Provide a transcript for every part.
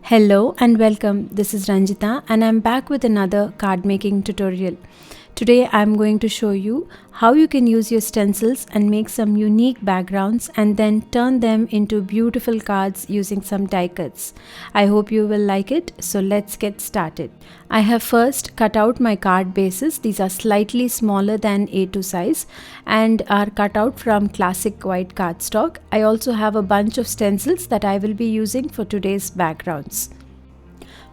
Hello and welcome. This is Ranjitha and I'm back with another card making tutorial. Today I'm going to show you how you can use your stencils and make some unique backgrounds and then turn them into beautiful cards using some die cuts. I hope you will like it, so let's get started. I have first cut out my card bases. These are slightly smaller than A2 size and are cut out from classic white cardstock. I also have a bunch of stencils that I will be using for today's backgrounds.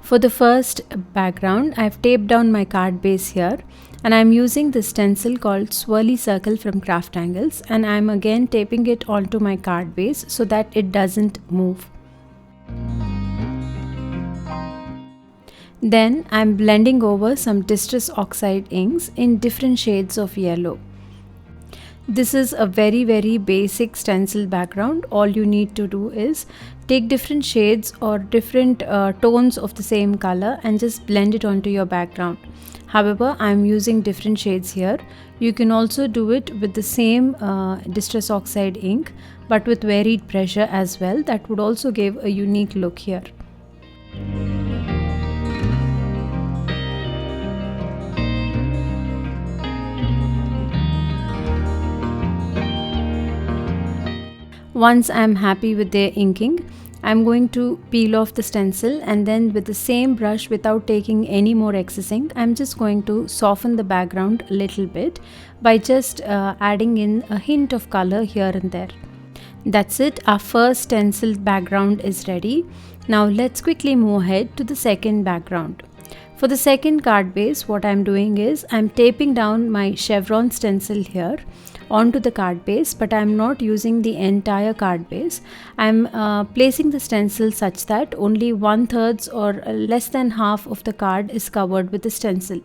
For the first background, I've taped down my card base here and I'm using the stencil called Swirly Circle from Craft Angles, and I'm again taping it onto my card base so that it doesn't move. Then I'm blending over some Distress Oxide inks in different shades of yellow. This is a very basic stencil background. All you need to do is take different shades or different tones of the same color and just blend it onto your background. However, I'm using different shades here. You can also do it with the same Distress Oxide ink but with varied pressure as well. That would also give a unique look here. Once I'm happy with their inking, I'm going to peel off the stencil and then with the same brush, without taking any more excess ink, I'm just going to soften the background a little bit by just adding in a hint of color here and there. That's it, our first stencil background is ready. Now let's quickly move ahead to the second background. For the second card base, what I'm doing is I'm taping down my chevron stencil here onto the card base, but I'm not using the entire card base. I'm placing the stencil such that only 1/3 or less than half of the card is covered with the stencil.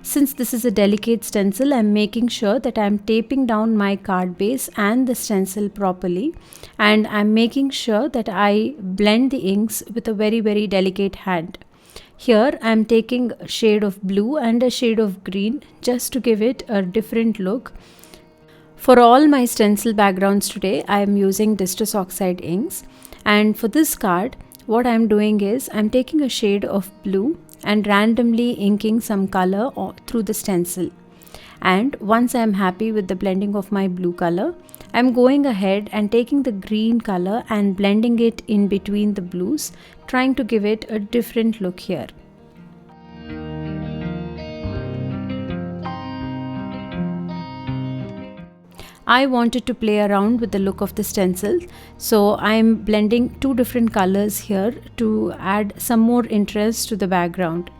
Since this is a delicate stencil, I'm making sure that I'm taping down my card base and the stencil properly, and I'm making sure that I blend the inks with a very delicate hand. Here I'm taking a shade of blue and a shade of green just to give it a different look. For all my stencil backgrounds today, I am using Distress Oxide inks, and for this card, what I'm doing is I'm taking a shade of blue and randomly inking some color through the stencil. And once I'm happy with the blending of my blue color, I'm going ahead and taking the green color and blending it in between the blues, trying to give it a different look here. I wanted to play around with the look of the stencil, so I'm blending two different colors here to add some more interest to the background.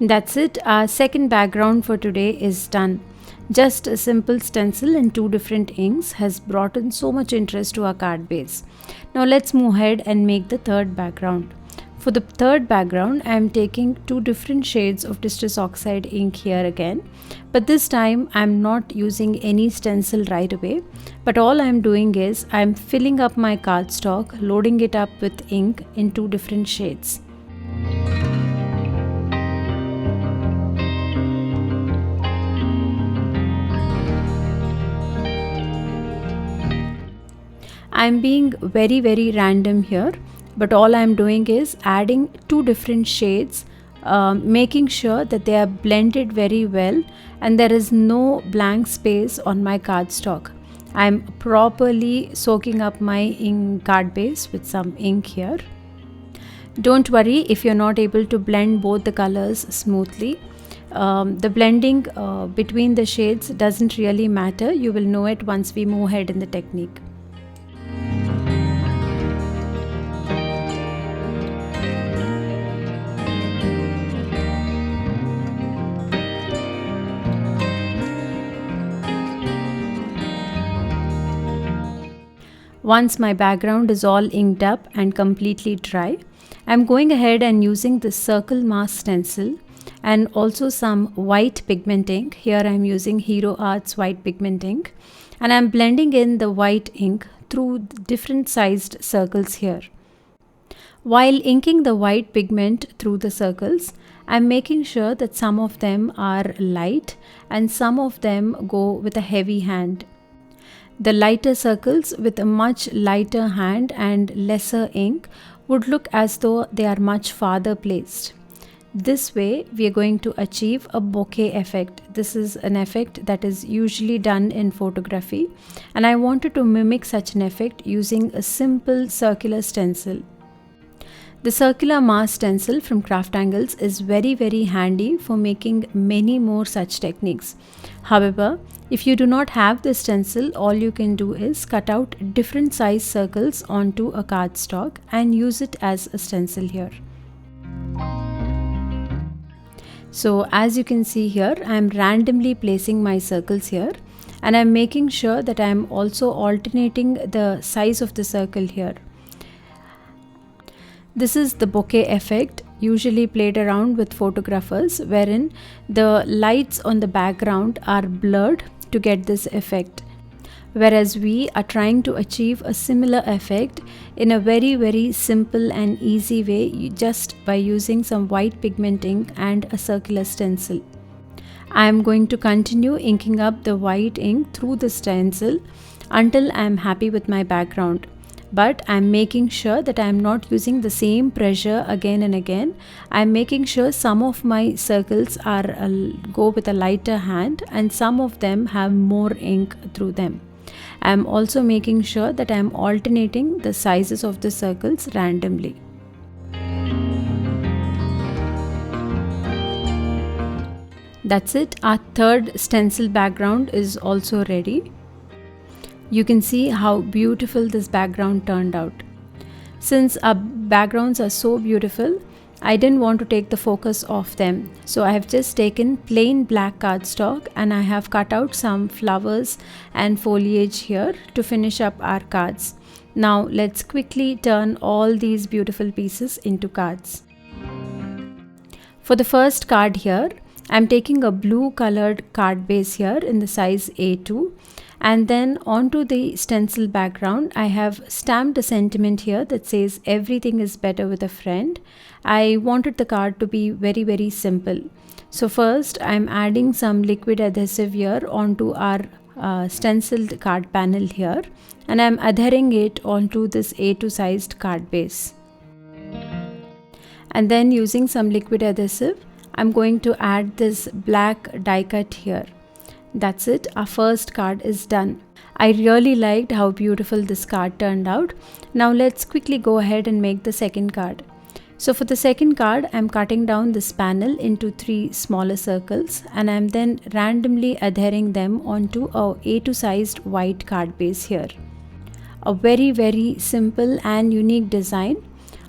That's it, our second background for today is done. Just a simple stencil and two different inks has brought in so much interest to our card base. Now let's move ahead and make the third background. For the third background, I am taking two different shades of Distress Oxide ink here again, but this time I am not using any stencil right away, but all I am doing is I am filling up my cardstock, loading it up with ink in two different shades. I am being very random here, but all I am doing is adding two different shades, making sure that they are blended very well and there is no blank space on my cardstock. I am properly soaking up my ink card base with some ink here. Don't worry if you're not able to blend both the colors smoothly. The blending between the shades doesn't really matter. You will know it once we move ahead in the technique. Once my background is all inked up and completely dry, I'm going ahead and using the circle mask stencil and also some white pigment ink. Here I'm using Hero Arts white pigment ink, and I'm blending in the white ink through different sized circles here. While inking the white pigment through the circles, I'm making sure that some of them are light and some of them go with a heavy hand. The lighter circles with a much lighter hand and lesser ink would look as though they are much farther placed. This way we are going to achieve a bokeh effect. This is an effect that is usually done in photography, and I wanted to mimic such an effect using a simple circular stencil. The circular mass stencil from Craftangles is very handy for making many more such techniques. However, if you do not have this stencil, all you can do is cut out different size circles onto a cardstock and use it as a stencil here. So as you can see here, I am randomly placing my circles here, and I am making sure that I am also alternating the size of the circle here. This is the bokeh effect usually played around with photographers, wherein the lights on the background are blurred to get this effect, whereas we are trying to achieve a similar effect in a very simple and easy way just by using some white pigment ink and a circular stencil. I am going to continue inking up the white ink through the stencil until I am happy with my background. But I am making sure that I am not using the same pressure again and again. I am making sure some of my circles are go with a lighter hand and some of them have more ink through them. I am also making sure that I am alternating the sizes of the circles randomly. That's it. Our third stencil background is also ready. You can see how beautiful this background turned out. Since our backgrounds are so beautiful, I didn't want to take the focus off them. So I have just taken plain black cardstock and I have cut out some flowers and foliage here to finish up our cards. Now let's quickly turn all these beautiful pieces into cards. For the first card here, I'm taking a blue colored card base here in the size A2. And then onto the stencil background, I have stamped a sentiment here that says everything is better with a friend. I wanted the card to be very simple. So first I'm adding some liquid adhesive here onto our stenciled card panel here, and I'm adhering it onto this A2 sized card base. And then using some liquid adhesive, I'm going to add this black die cut here. That's it, our first card is done. I really liked how beautiful this card turned out. Now let's quickly go ahead and make the second card. So for the second card, I'm cutting down this panel into 3 smaller circles and I'm then randomly adhering them onto a A2 sized white card base here. A very simple and unique design.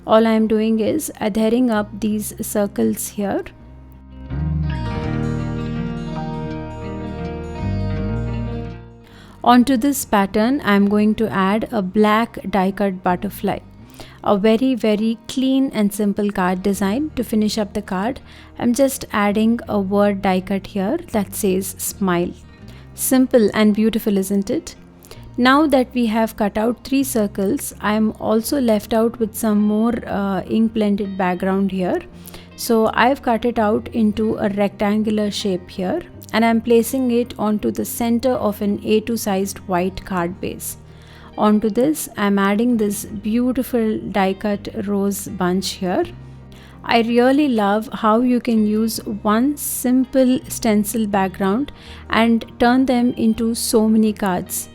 All I'm doing is adhering up these circles here. Onto this pattern, I am going to add a black die cut butterfly. A very clean and simple card design. To finish up the card, I'm just adding a word die cut here that says smile. Simple and beautiful, isn't it? Now that we have cut out 3 circles, I am also left out with some more ink blended background here. So I've cut it out into a rectangular shape here, and I'm placing it onto the center of an A2 sized white card base. Onto this, I'm adding this beautiful die cut rose bunch here. I really love how you can use one simple stencil background and turn them into so many cards.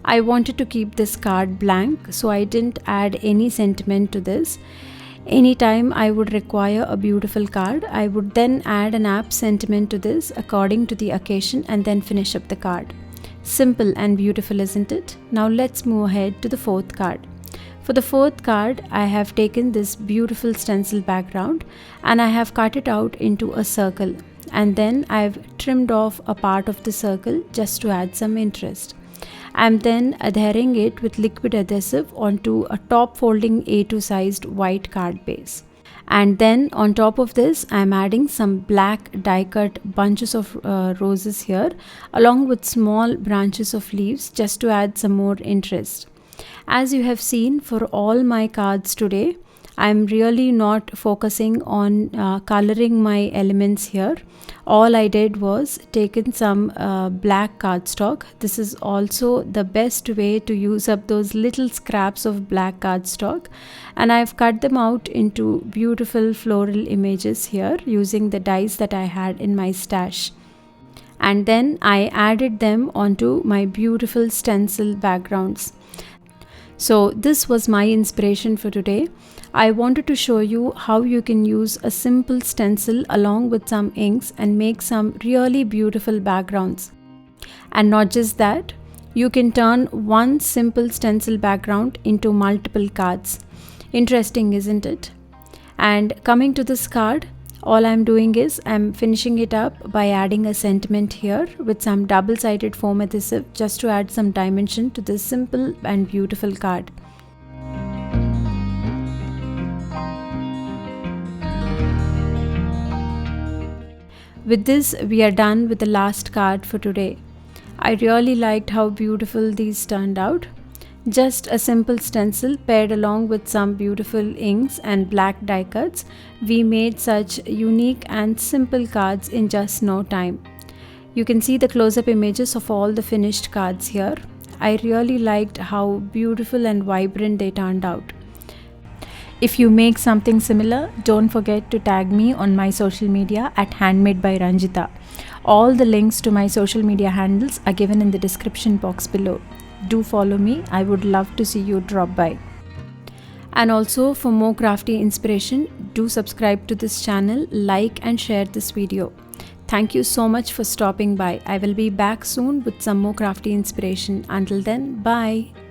I wanted to keep this card blank, so I didn't add any sentiment to this. Anytime I would require a beautiful card, I would then add an apt sentiment to this according to the occasion and then finish up the card. Simple and beautiful, isn't it? Now let's move ahead to the fourth card. For the fourth card, I have taken this beautiful stencil background and I have cut it out into a circle, and then I've trimmed off a part of the circle just to add some interest. I'm then adhering it with liquid adhesive onto a top folding A2 sized white card base. And then on top of this, I'm adding some black die cut bunches of roses here along with small branches of leaves just to add some more interest. As you have seen, for all my cards today, I'm really not focusing on coloring my elements here. All I did was taken some black cardstock. This is also the best way to use up those little scraps of black cardstock, and I've cut them out into beautiful floral images here using the dies that I had in my stash. And then I added them onto my beautiful stencil backgrounds. So this was my inspiration for today. I wanted to show you how you can use a simple stencil along with some inks and make some really beautiful backgrounds. And not just that, you can turn one simple stencil background into multiple cards. Interesting, isn't it? And coming to this card, all I'm doing is I'm finishing it up by adding a sentiment here with some double-sided foam adhesive just to add some dimension to this simple and beautiful card. With this, we are done with the last card for today. I really liked how beautiful these turned out. Just a simple stencil paired along with some beautiful inks and black die cuts, we made such unique and simple cards in just no time. You can see the close-up images of all the finished cards here. I really liked how beautiful and vibrant they turned out. If you make something similar, don't forget to tag me on my social media at Handmade by Ranjitha. All the links to my social media handles are given in the description box below. Do follow me. I would love to see you drop by. And also, for more crafty inspiration, do subscribe to this channel, like and share this video. Thank you so much for stopping by. I will be back soon with some more crafty inspiration. Until then, bye.